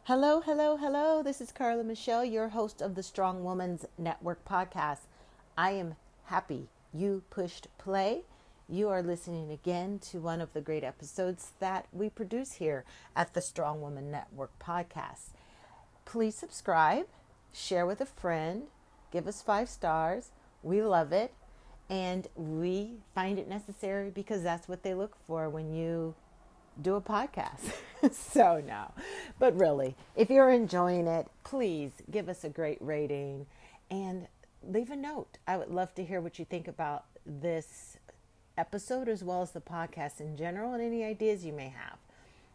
Hello, hello, hello. This is Carla Michelle, your host of the Strong Woman's Network podcast. I am happy you pushed play. You are listening again to one of the great episodes that we produce here at the Strong Woman Network podcast. Please subscribe, share with a friend, give us 5 stars. We love it, and we find it necessary because that's what they look for when you do a podcast. So no, but really, if you're enjoying it, please give us a great rating and leave a note. I would love to hear what you think about this episode as well as the podcast in general and any ideas you may have.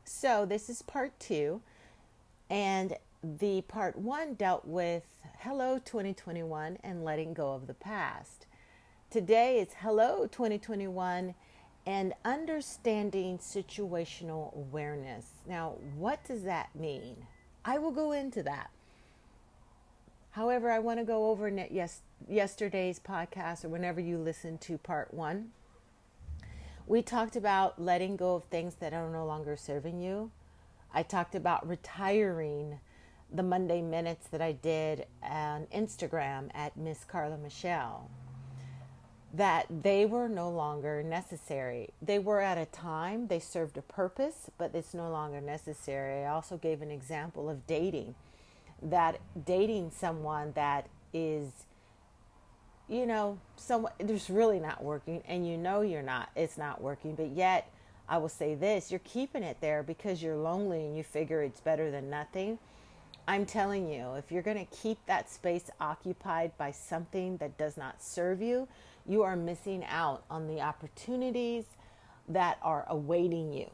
So this is part 2, and the part 1 dealt with hello 2021 and letting go of the past. Today it's hello 2021 and understanding situational awareness. Now, what does that mean? I will go into that. However, I want to go over yesterday's podcast or whenever you listen to part 1. We talked about letting go of things that are no longer serving you. I talked about retiring the Monday minutes that I did on Instagram at Miss Carla Michelle, that they were no longer necessary. They were at a time, they served a purpose, but it's no longer necessary. I also gave an example of dating someone that is, someone there's really not working, and it's not working, but yet I will say this, you're keeping it there because you're lonely and you figure it's better than nothing. I'm telling you, if you're going to keep that space occupied by something that does not serve you, you are missing out on the opportunities that are awaiting you.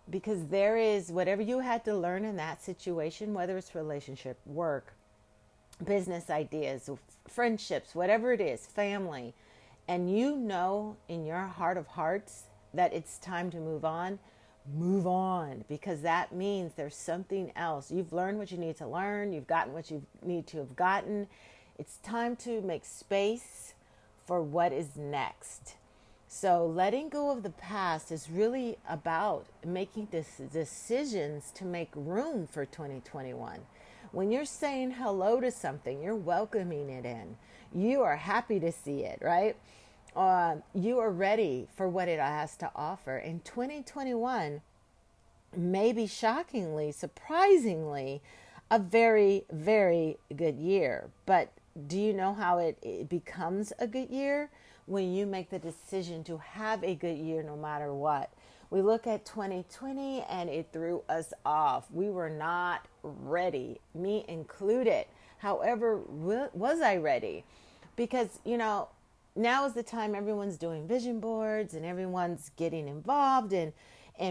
Because there is whatever you had to learn in that situation, whether it's relationship, work, business ideas, friendships, whatever it is, family, and you know in your heart of hearts that it's time to move on, because that means there's something else. You've learned what you need to learn. You've gotten what you need to have gotten. It's time to make space for what is next. So letting go of the past is really about making decisions to make room for 2021. When you're saying hello to something, you're welcoming it in. You are happy to see it, right? You are ready for what it has to offer. In 2021, maybe shockingly, surprisingly, a very, very good year. But do you know how it becomes a good year? When you make the decision to have a good year no matter what. We look at 2020 and it threw us off. We were not ready, me included. However, was I ready? Because, now is the time everyone's doing vision boards and everyone's getting involved in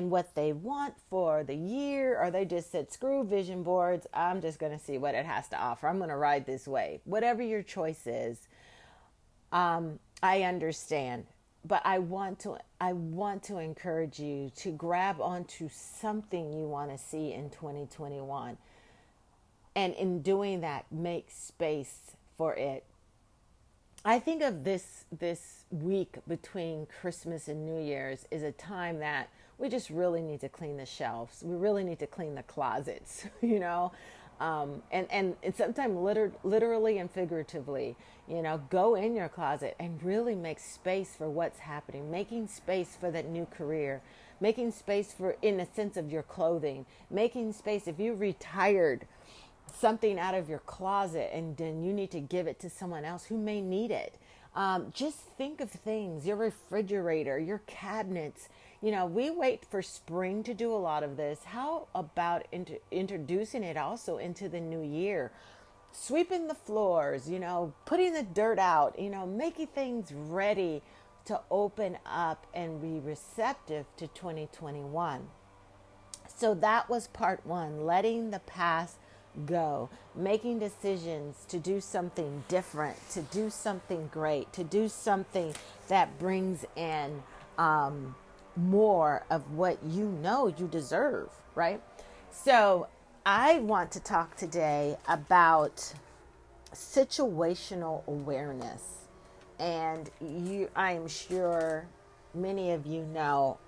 what they want for the year, or they just said, screw vision boards, I'm just going to see what it has to offer. I'm going to ride this wave. Whatever your choice is, I understand. But I want to encourage you to grab onto something you want to see in 2021. And in doing that, make space for it. I think of this week between Christmas and New Year's is a time that we just really need to clean the shelves. We really need to clean the closets, and sometimes literally and figuratively, go in your closet and really make space for what's happening, making space for that new career, making space for, in a sense, of your clothing, making space if you retired something out of your closet and then you need to give it to someone else who may need it. Just think of things, your refrigerator, your cabinets. We wait for spring to do a lot of this. How about introducing it also into the new year? Sweeping the floors, putting the dirt out, making things ready to open up and be receptive to 2021. So that was part 1, letting the past go, making decisions to do something different, to do something great, to do something that brings in more of what you deserve, right? So I want to talk today about situational awareness. And I'm sure many of you know,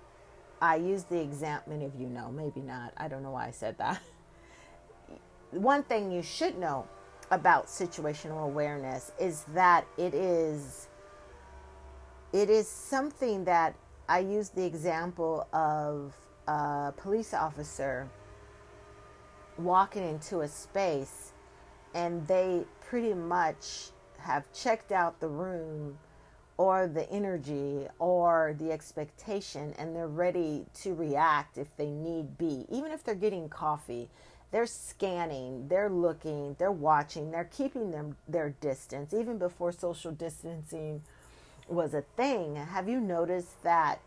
I use the example, many of you know, maybe not, I don't know why I said that. one thing you should know about situational awareness is that it is something that I use the example of a police officer walking into a space and they pretty much have checked out the room or the energy or the expectation, and they're ready to react if they need be. Even if they're getting coffee, they're scanning, they're looking, they're watching, they're keeping their distance even before social distancing was a thing. Have you noticed that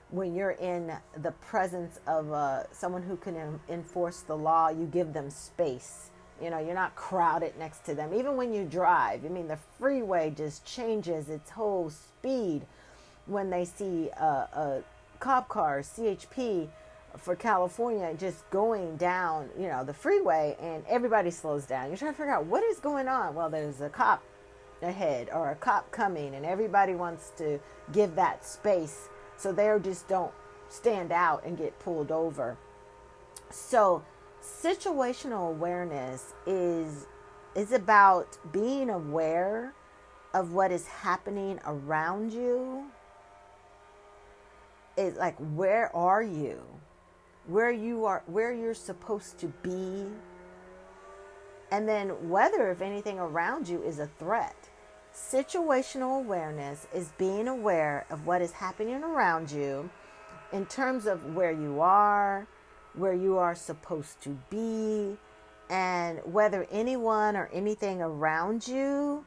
when you're in the presence of someone who can enforce the law, you give them space? You know, you're not crowded next to them. Even when you drive, I mean, the freeway just changes its whole speed when they see a cop car, CHP for California, just going down, the freeway, and everybody slows down. You're trying to figure out what is going on. Well, there's a cop ahead or a cop coming, and everybody wants to give that space so they just don't stand out and get pulled over. So situational awareness is about being aware of what is happening around you. It's like, where are you? Where you are, where you're supposed to be. And then whether, if anything around you is a threat. Situational awareness is being aware of what is happening around you in terms of where you are supposed to be, and whether anyone or anything around you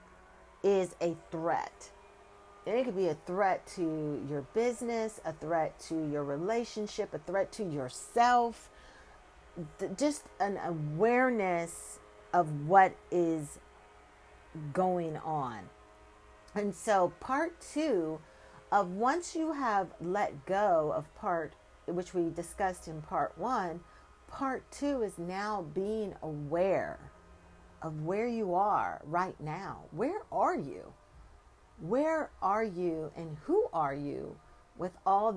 is a threat. And it could be a threat to your business, a threat to your relationship, a threat to yourself. Just an awareness of what is going on. And so part 2 of, once you have let go of which we discussed in part 1, part 2 is now being aware of where you are right now. Where are you? Where are you, and who are you with all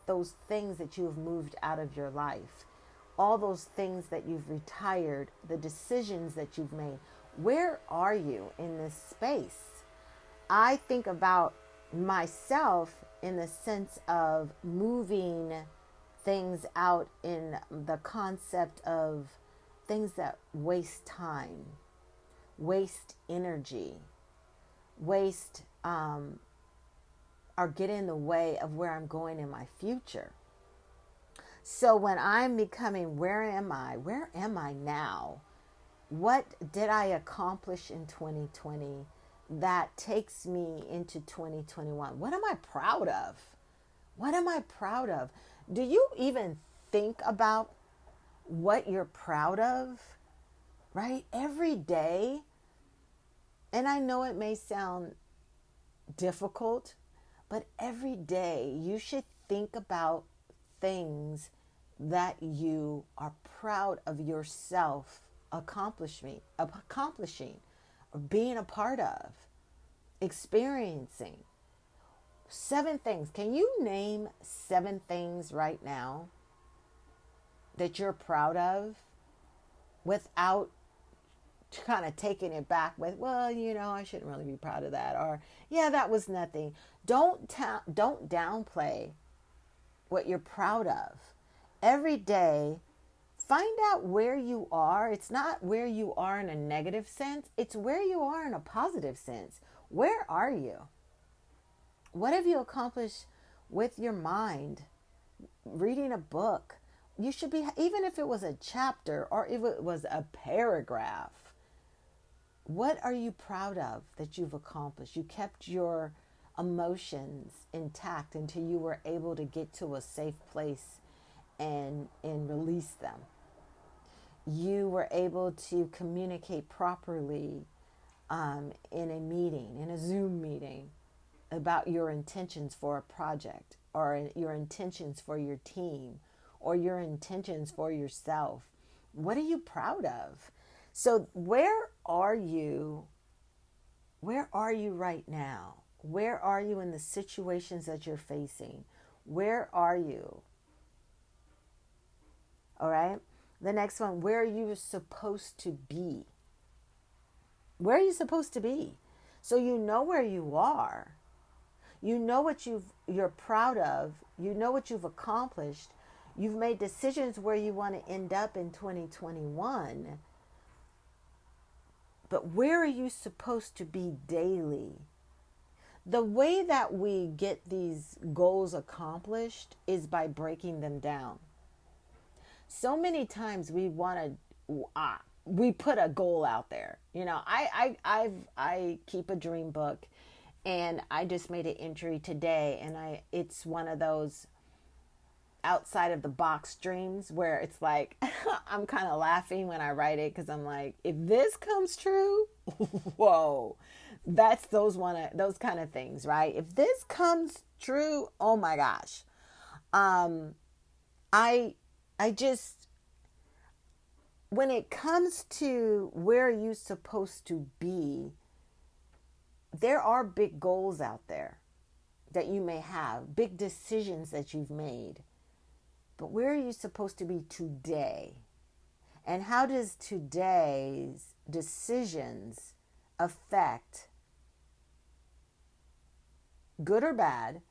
those things that you have moved out of your life, all those things that you've retired, the decisions that you've made? Where are you in this space? I think about myself in the sense of moving things out in the concept of things that waste time, waste energy, or get in the way of where I'm going in my future. So when I'm becoming, where am I? Where am I now? What did I accomplish in 2020 that takes me into 2021? What am I proud of? What am I proud of? Do you even think about what you're proud of? Right? Every day. And I know it may sound difficult, but every day you should think about things that you are proud of yourself accomplishing, or being a part of, experiencing. 7 things. Can you name 7 things right now that you're proud of without kind of taking it back with, well, I shouldn't really be proud of that, or yeah, that was nothing. Don't downplay what you're proud of. Every day, find out where you are. It's not where you are in a negative sense. It's where you are in a positive sense. Where are you? What have you accomplished with your mind? Reading a book. You should be, even if it was a chapter or if it was a paragraph, what are you proud of that you've accomplished? You kept your emotions intact until you were able to get to a safe place and release them. You were able to communicate properly in a meeting, in a Zoom meeting, about your intentions for a project, or your intentions for your team, or your intentions for yourself. What are you proud of? So where are you? Where are you right now? Where are you in the situations that you're facing? Where are you? All right. The next one, where are you supposed to be? Where are you supposed to be? So you know where you are. You know what you're proud of. You know what you've accomplished. You've made decisions where you want to end up in 2021. But where are you supposed to be daily? The way that we get these goals accomplished is by breaking them down. So many times we put a goal out there. I keep a dream book, and I just made an entry today, and it's one of those outside of the box dreams where it's like I'm kind of laughing when I write it, because I'm like, if this comes true, whoa, that's those kind of things, right? If this comes true, oh my gosh. I just, when it comes to where you're supposed to be, there are big goals out there that you may have, big decisions that you've made. But where are you supposed to be today? And how does today's decisions affect, good or bad,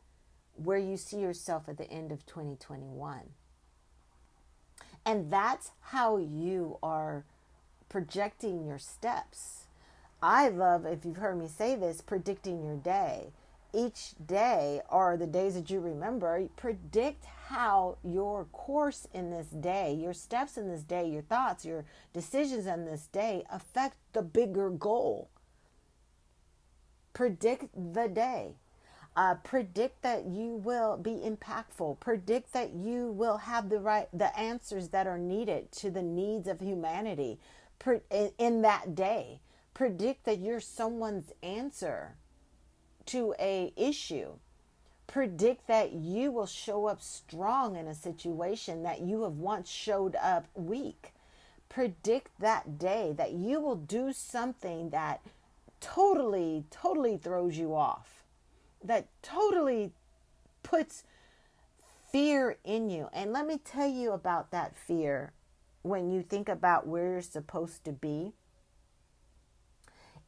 where you see yourself at the end of 2021? And that's how you are projecting your steps. I love, if you've heard me say this, predicting your day. Each day, or the days that you remember, predict how your course in this day, your steps in this day, your thoughts, your decisions in this day affect the bigger goal. Predict the day. Predict that you will be impactful. Predict that you will have the answers that are needed to the needs of humanity in that day. Predict that you're someone's answer to a issue. Predict that you will show up strong in a situation that you have once showed up weak. Predict that day that you will do something that totally throws you off, that totally puts fear in you. And let me tell you about that fear. When you think about where you're supposed to be,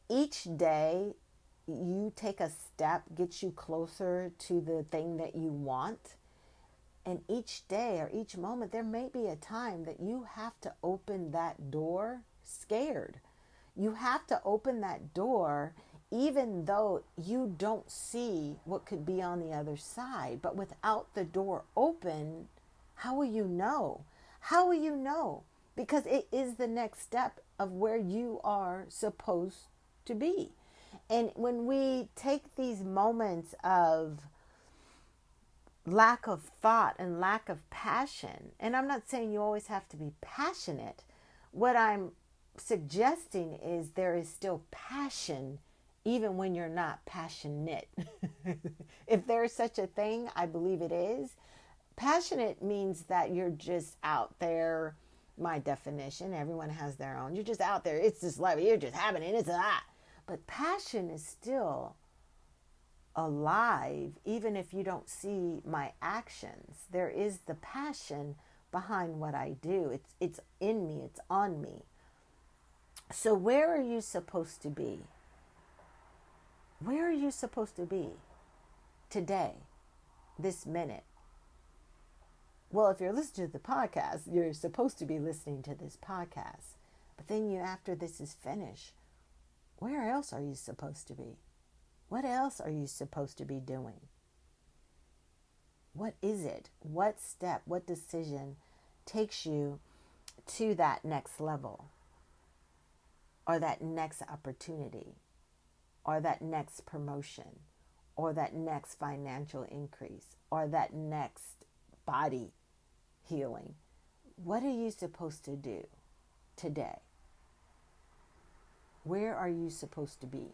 each day you take a step gets you closer to the thing that you want. And each day or each moment, there may be a time that you have to open that door scared. You have to open that door even though you don't see what could be on the other side. But without the door open, how will you know? How will you know? Because it is the next step of where you are supposed to be. And when we take these moments of lack of thought and lack of passion, and I'm not saying you always have to be passionate, what I'm suggesting is there is still passion even when you're not passionate. If there's such a thing, I believe it is. Passionate means that you're just out there. My definition, everyone has their own. You're just out there. It's just like you're just having it. It's a lot. But passion is still alive, even if you don't see my actions. There is the passion behind what I do. It's in me. It's on me. So where are you supposed to be? Where are you supposed to be today, this minute? Well, if you're listening to the podcast, you're supposed to be listening to this podcast. But then after this is finished, where else are you supposed to be? What else are you supposed to be doing? What is it? What step, what decision takes you to that next level, or that next opportunity, or that next promotion, or that next financial increase, or that next body healing? What are you supposed to do today? Where are you supposed to be?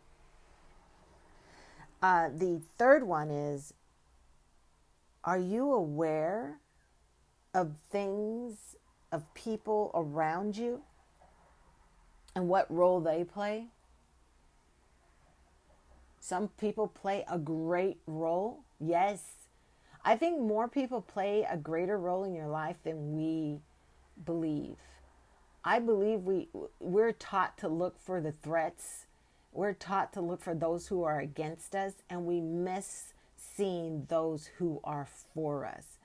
The third one is, are you aware of things, of people around you, and what role they play? Some people play a great role. Yes. I think more people play a greater role in your life than we believe. I believe we're taught to look for the threats. We're taught to look for those who are against us, and we miss seeing those who are for us.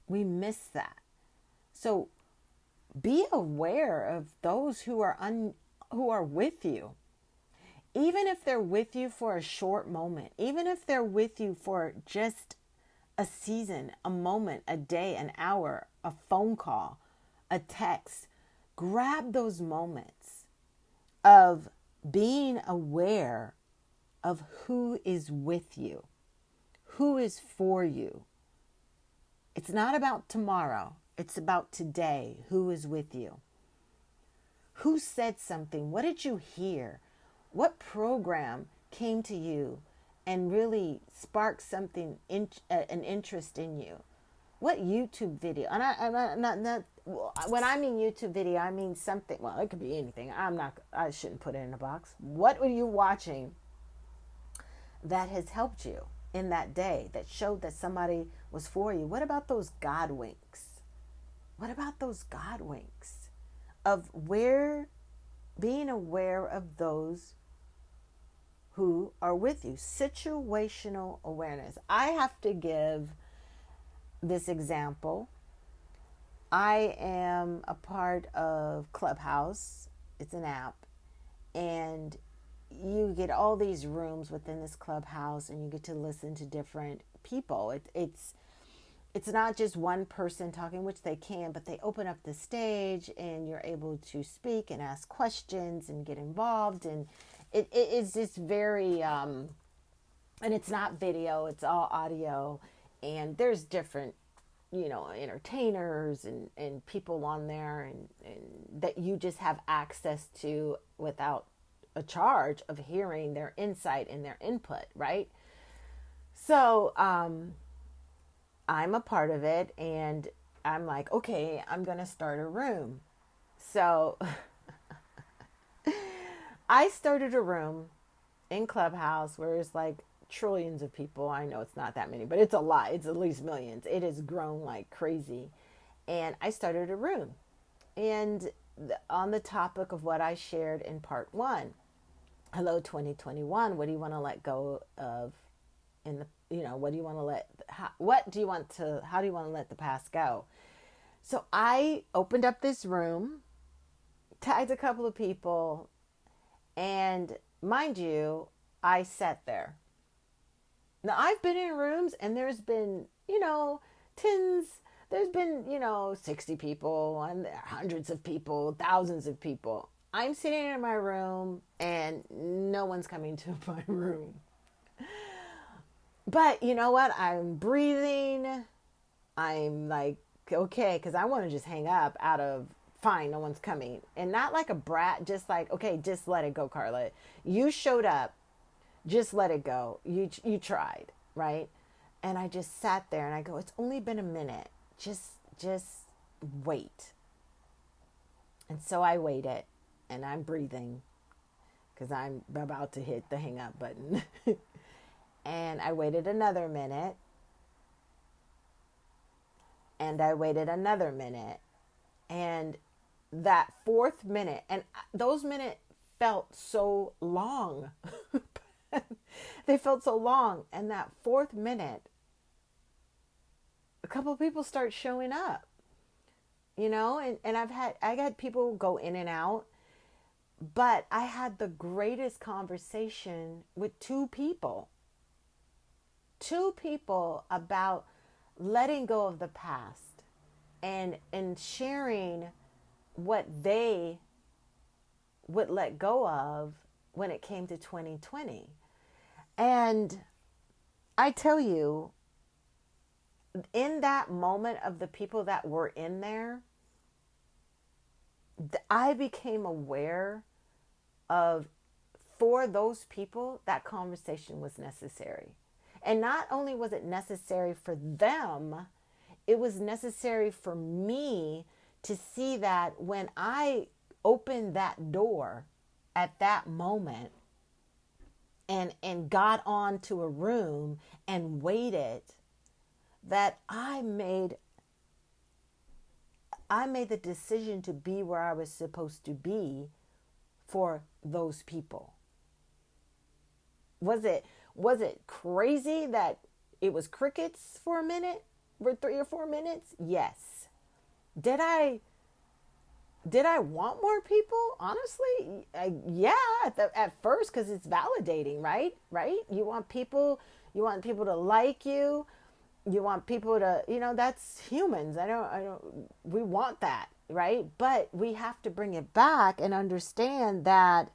We miss that. So be aware of those who are with you. Even if they're with you for a short moment, even if they're with you for just a season, a moment, a day, an hour, a phone call, a text, grab those moments of being aware of who is with you, who is for you. It's not about tomorrow. It's about today. Who is with you? Who said something? What did you hear? What program came to you and really sparked something, an interest in you? What YouTube video? And I'm not, when I mean YouTube video, I mean something, well, it could be anything. I shouldn't put it in a box. What were you watching that has helped you in that day, that showed that somebody was for you? What about those God winks? What about those God winks of being aware of those who are with you? Situational awareness. I have to give this example. I am a part of Clubhouse. It's an app, and you get all these rooms within this Clubhouse, and you get to listen to different people. It's not just one person talking, which they can, but they open up the stage and you're able to speak and ask questions and get involved. And it is just very, and it's not video, it's all audio. And there's different, entertainers and people on there and that you just have access to without a charge of hearing their insight and their input, right? So, I'm a part of it, and I'm like, okay, I'm going to start a room. So I started a room in Clubhouse where it's like trillions of people. I know it's not that many, but it's a lot. It's at least millions. It has grown like crazy. And I started a room. And on the topic of what I shared in part 1, hello 2021, what do you want to let go of in the, what do you want to how do you want to let the past go? So I opened up this room, tagged a couple of people, and mind you, I sat there. Now I've been in rooms and there's been, there's been, 60 people and hundreds of people, thousands of people. I'm sitting in my room and no one's coming to my room. But you know what? I'm breathing. I'm like, okay, because I want to just hang up out of, fine, no one's coming. And not like a brat, just like, okay, just let it go, Carla. You showed up. Just let it go. You tried, right? And I just sat there and I go, it's only been a minute. Just wait. And so I waited and I'm breathing because I'm about to hit the hang up button. And I waited another minute. And I waited another minute. And that fourth minute, and those minutes felt so long. They felt so long. And that fourth minute, a couple of people start showing up. And I had people go in and out. But I had the greatest conversation with two people about letting go of the past and sharing what they would let go of when it came to 2020. And I tell you, in that moment of the people that were in there, I became aware of, for those people, that conversation was necessary. And not only was it necessary for them, it was necessary for me to see that when I opened that door at that moment and got onto a room and waited, that I made I made the decision to be where I was supposed to be for those people. Was it crazy that it was crickets for a minute, for 3 or 4 minutes? Yes. Did I want more people? Honestly, yeah, at first, because it's validating, right? Right? You want people to like you. You want people to, that's humans. We want that, right? But we have to bring it back and understand that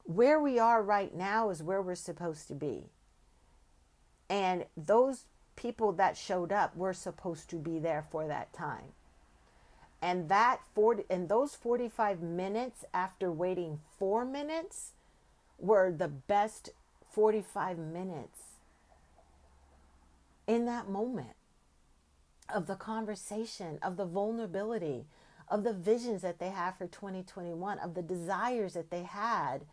where we are right now is where we're supposed to be. And those people that showed up were supposed to be there for that time. And those 45 minutes after waiting 4 minutes were the best 45 minutes in that moment of the conversation, of the vulnerability, of the visions that they have for 2021, of the desires that they had,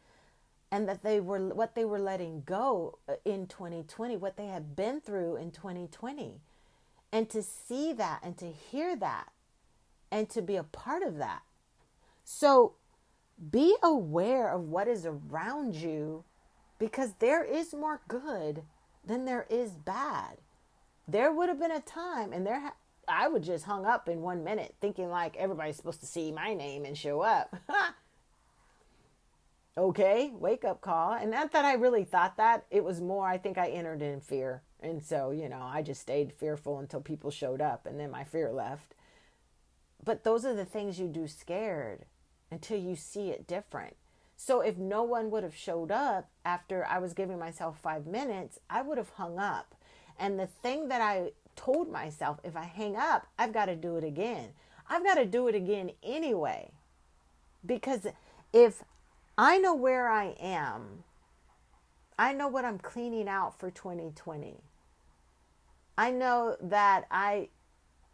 and that what they were letting go in 2020, what they had been through in 2020. And to see that and to hear that and to be a part of that. So be aware of what is around you, because there is more good than there is bad. There would have been a time, and I would just hung up in 1 minute thinking like everybody's supposed to see my name and show up. Okay, wake up call. And not that I really thought that. It was more, I think I entered in fear. And so, I just stayed fearful until people showed up, and then my fear left. But those are the things you do scared until you see it different. So if no one would have showed up after I was giving myself 5 minutes, I would have hung up. And the thing that I told myself, if I hang up, I've got to do it again. I've got to do it again anyway. Because if I know where I am, I know what I'm cleaning out for 2020. I know that I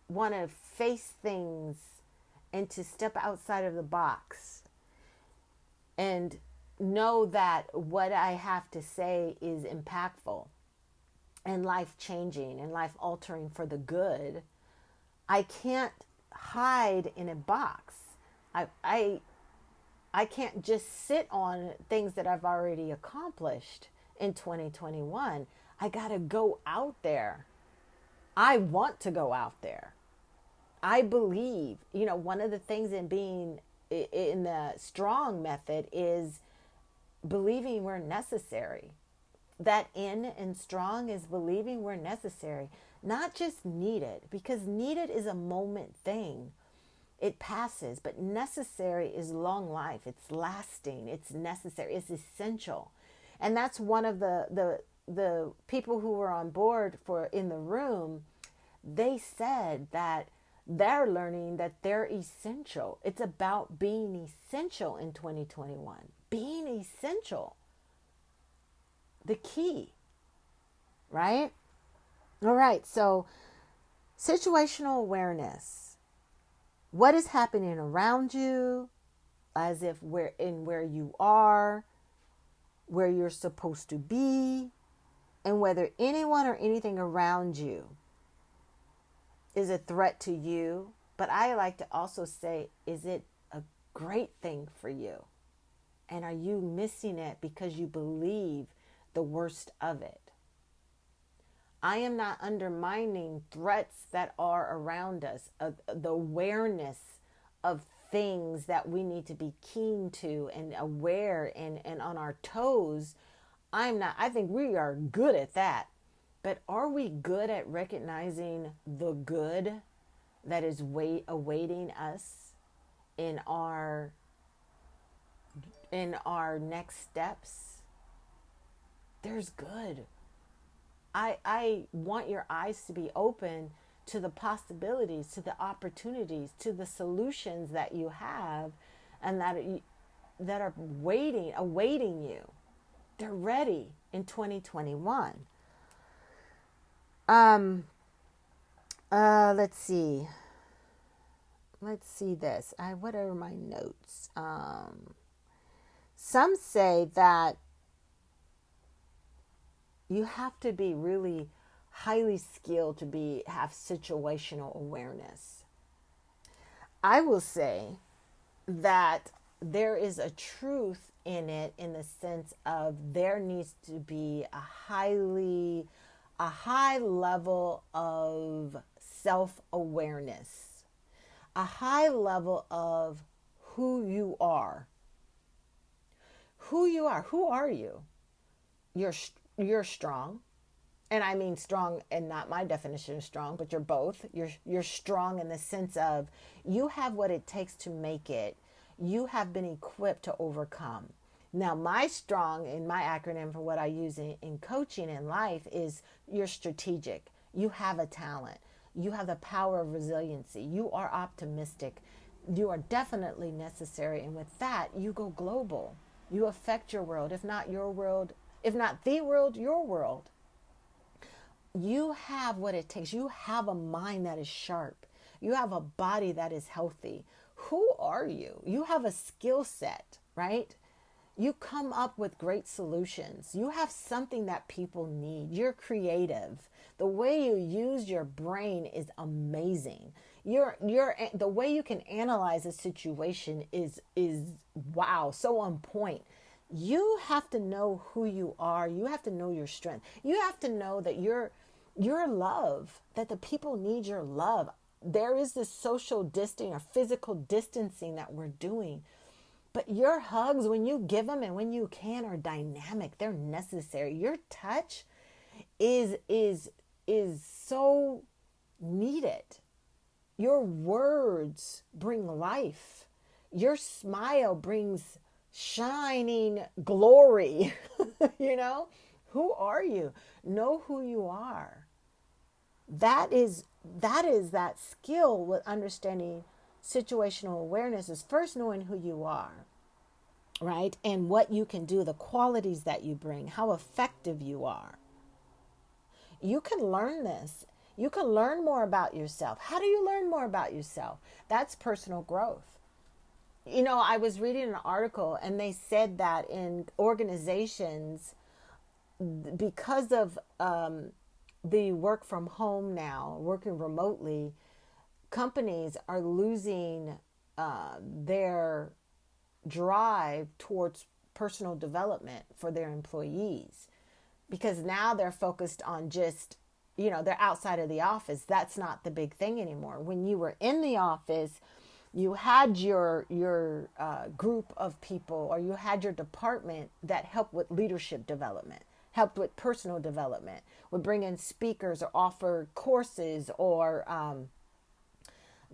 want to face things and to step outside of the box and know that what I have to say is impactful and life-changing and life-altering for the good. I can't hide in a box. I can't just sit on things that I've already accomplished in 2021. I got to go out there. I want to go out there. I believe, one of the things in being in the strong method is believing we're necessary. That in strong is believing we're necessary, not just needed, because needed is a moment thing. It passes, but necessary is long life. It's lasting. It's necessary. It's essential. And that's one of the people who were on board in the room. They said that they're learning that they're essential. It's about being essential in 2021. Being essential. The key, right? All right. So situational awareness. What is happening around you, as if where you are, where you're supposed to be, and whether anyone or anything around you is a threat to you. But I like to also say, is it a great thing for you? And are you missing it because you believe the worst of it? I am not undermining threats that are around us, the awareness of things that we need to be keen to and aware and on our toes. I think we are good at that. But are we good at recognizing the good that is awaiting us in our next steps? There's good. I want your eyes to be open to the possibilities, to the opportunities, to the solutions that you have, and that are awaiting you. They're ready in 2021. Let's see. Let's see this. What are my notes? Some say that you have to be really highly skilled to have situational awareness. I will say that there is a truth in it, in the sense of there needs to be a high level of self-awareness, a high level of who you are. Who are you? you're you're strong, and I mean strong, and not my definition of strong, but you're both. You're strong in the sense of you have what it takes to make it. You have been equipped to overcome. Now, my strong, in my acronym for what I use in coaching in life, is you're strategic. You have a talent. You have the power of resiliency. You are optimistic. You are definitely necessary. And with that, you go global. You affect your world, if not your world, if not the world, your world. You have what it takes. You have a mind that is sharp. You have a body that is healthy. Who are you? You have a skill set, right? You come up with great solutions. You have something that people need. You're creative. The way you use your brain is amazing. The way you can analyze a situation is wow, so on point. You have to know who you are. You have to know your strength. You have to know that you're love, that the people need your love. There is this social distancing or physical distancing that we're doing. But your hugs, when you give them and when you can, are dynamic. They're necessary. Your touch is so needed. Your words bring life. Your smile brings shining glory. You know, who are you? Know who you are. That skill with understanding situational awareness, is first knowing who you are, right? And what you can do, the qualities that you bring, how effective you are. You can learn this. You can learn more about yourself. How do you learn more about yourself? That's personal growth. You know, I was reading an article and they said that in organizations, because of the work from home now, working remotely, companies are losing their drive towards personal development for their employees, because now they're focused on just, they're outside of the office. That's not the big thing anymore. When you were in the office, you had your group of people, or you had your department that helped with leadership development, helped with personal development, would bring in speakers or offer courses or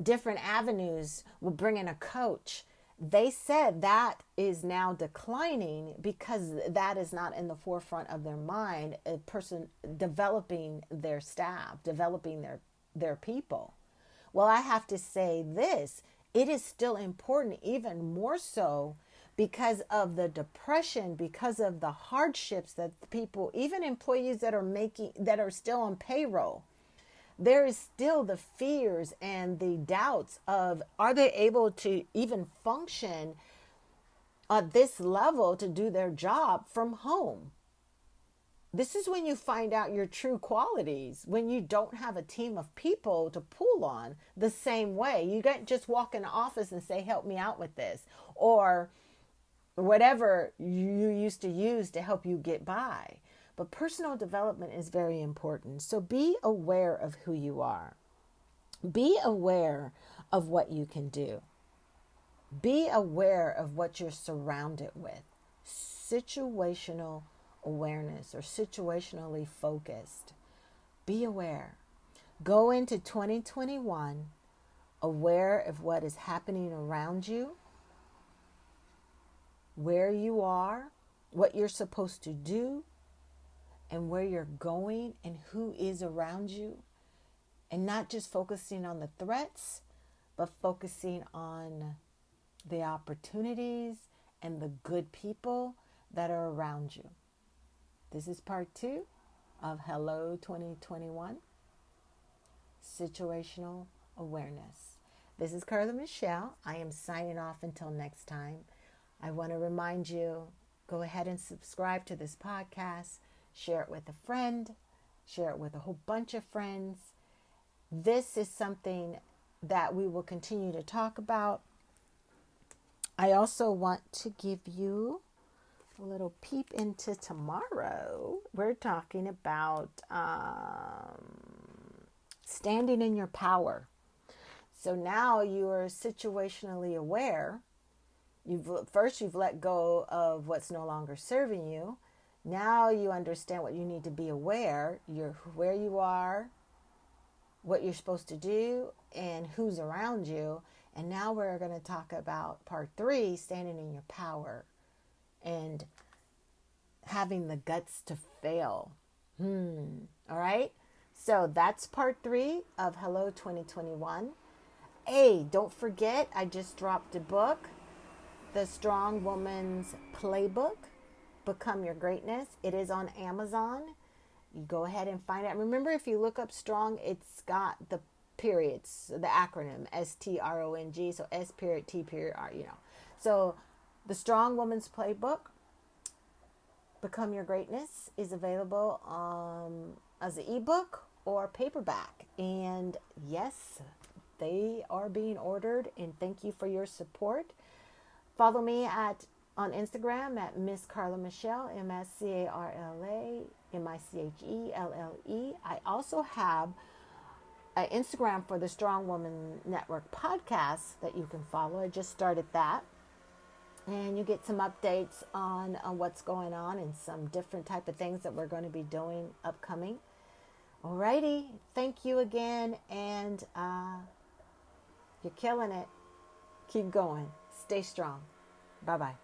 different avenues, would bring in a coach. They said that is now declining because that is not in the forefront of their mind, a person developing their staff, developing their people. Well, I have to say this, it is still important, even more so because of the depression, because of the hardships that people, even employees that are still on payroll, there is still the fears and the doubts of, are they able to even function at this level to do their job from home? This is when you find out your true qualities, when you don't have a team of people to pull on the same way. You can't just walk in the office and say, help me out with this, or whatever you used to use to help you get by. But personal development is very important. So be aware of who you are. Be aware of what you can do. Be aware of what you're surrounded with. Situational awareness, or situationally focused. Be aware. Go into 2021 aware of what is happening around you, where you are, what you're supposed to do, and where you're going, and who is around you. And not just focusing on the threats, but focusing on the opportunities and the good people that are around you. This is part 2 of Hello 2021, Situational Awareness. This is Carla Michelle. I am signing off until next time. I want to remind you, go ahead and subscribe to this podcast. Share it with a friend. Share it with a whole bunch of friends. This is something that we will continue to talk about. I also want to give you a little peep into tomorrow. We're talking about standing in your power. So now you are situationally aware. You've let go of what's no longer serving you. Now you understand what you need to be aware. You're where you are, what you're supposed to do, and who's around you. And now we're going to talk about part 3, standing in your power and having the guts to fail. All right. So that's part 3 of Hello 2021. Hey, don't forget, I just dropped a book, The Strong Woman's Playbook, Become Your Greatness. It is on Amazon. You go ahead and find it. Remember, if you look up strong, it's got the periods, the acronym STRONG. So S period, T period, R, So The Strong Woman's Playbook, Become Your Greatness, is available as an ebook or paperback. And yes, they are being ordered, and thank you for your support. Follow me on Instagram at Miss Carla Michelle, MSCARLA MICHELLE. I also have an Instagram for the Strong Woman Network podcast that you can follow. I just started that. And you get some updates on what's going on and some different type of things that we're going to be doing upcoming. Alrighty. Thank you again. And you're killing it. Keep going. Stay strong. Bye-bye.